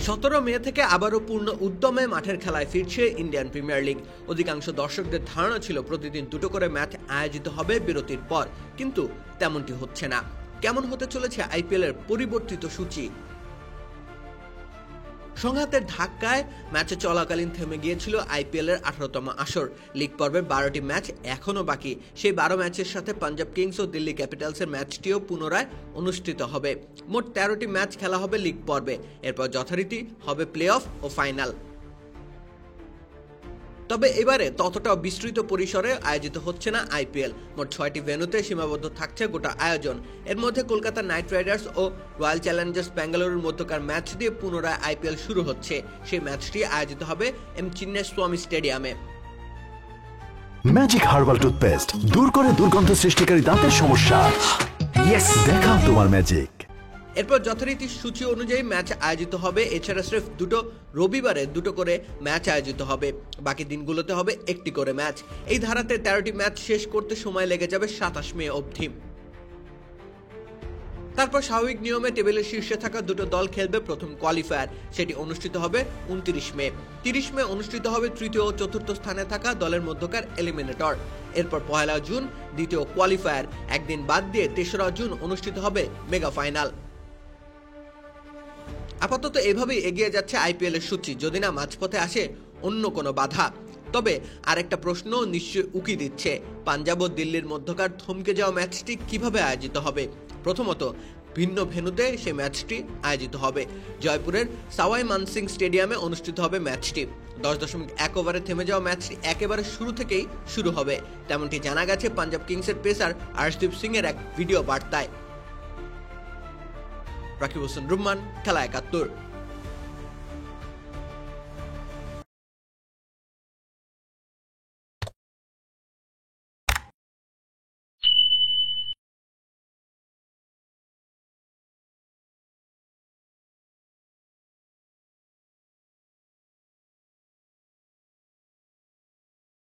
17 মে থেকে আবারও পূর্ণ উদ্যমে মাঠের খেলায় ফিরছে ইন্ডিয়ান প্রিমিয়ার লিগ। অধিকাংশ দর্শকদের ধারণা ছিল প্রতিদিন দুটো করে ম্যাচ আয়োজিত হবে বিরতির পর, কিন্তু তেমনটি হচ্ছে না। কেমন হতে চলেছে আইপিএল এর পরিবর্তিত সূচি? সংঘাতের ধাক্কায় ম্যাচে চলাকালীন থেমে গিয়েছিল আইপিএল এর 18তম আসর। লিগ পর্বের 12টি ম্যাচ এখনও বাকি। সেই 12 ম্যাচের সাথে পাঞ্জাব কিংস ও দিল্লি ক্যাপিটালসের ম্যাচটিও পুনরায় অনুষ্ঠিত হবে। মোট 13টি ম্যাচ খেলা হবে লিগ পর্বে। এরপর যথারীতি হবে প্লে অফ ও ফাইনাল। তবে এবারে ততটাও বিস্তৃত পরিসরে আয়োজিত হচ্ছে না আইপিএল। মোট 6টি ভেন্যুতে সীমাবদ্ধ থাকছে গোটা আয়োজন। এর মধ্যে কলকাতা নাইট রাইডার্স ও রয়্যাল চ্যালেঞ্জার্স ব্যাঙ্গালুরুর মধ্যকার ম্যাচ দিয়ে পুনরায় আইপিএল শুরু হচ্ছে। সেই ম্যাচটি আয়োজিত হবে এম চিন্নাস্বামী স্টেডিয়ামে। ম্যাজিক হার্বাল টুথপেস্ট দূর করে দুর্গন্ধ সৃষ্টিকারী দাঁতের সমস্যা। ইয়েস, দেখাও তোমার ম্যাজিক। এরপর যথারীতি সূচি অনুযায়ী ম্যাচ আয়োজিত হবে। এছাড়া স্রেফ রবিবারে দুটো করে ম্যাচ আয়োজিত হবে। বাকি দিনগুলোতে হবে একটি করে ম্যাচ। এই ধারাতে 13টি ম্যাচ শেষ করতে সময় লেগে যাবে 27 মে অবধি। তারপর স্বাভাবিক নিয়মে টেবিলের শীর্ষে থাকা দুটো দল খেলবে প্রথম কোয়ালিফায়ার। সেটি অনুষ্ঠিত হবে 29 মে। 30 মে অনুষ্ঠিত হবে তৃতীয় ও চতুর্থ স্থানে থাকা দলের মধ্যকার এলিমিনেটর। এরপর 1 জুন দ্বিতীয় কোয়ালিফায়ার। একদিন বাদ দিয়ে 3রা জুন অনুষ্ঠিত হবে মেগা ফাইনাল। আপাতত এভাবেই এগিয়ে যাচ্ছে আইপিএল এর সূচি, যদি না মাঝপথে আসে অন্য কোনো বাধা। তবে আরেকটা প্রশ্ন নিশ্চয়ই উকি দিচ্ছে, পাঞ্জাব ও দিল্লির মধ্যকার থমকে যাওয়া ম্যাচটি কিভাবে আয়োজিত হবে। প্রথমত, ভিন্ন ভেন্যুতে সেই ম্যাচটি আয়োজিত হবে। জয়পুরের সাওয়াই মানসিং স্টেডিয়ামে অনুষ্ঠিত হবে ম্যাচটি। 10.1 ওভারে থেমে যাওয়া ম্যাচটি একেবারে শুরু থেকেই শুরু হবে, তেমনটি জানা গেছে পাঞ্জাব কিংসের পেসার আর্শদীপ সিং এর এক ভিডিও বার্তায়। রাকিব হোসেন রুম্মান, খেলা 71।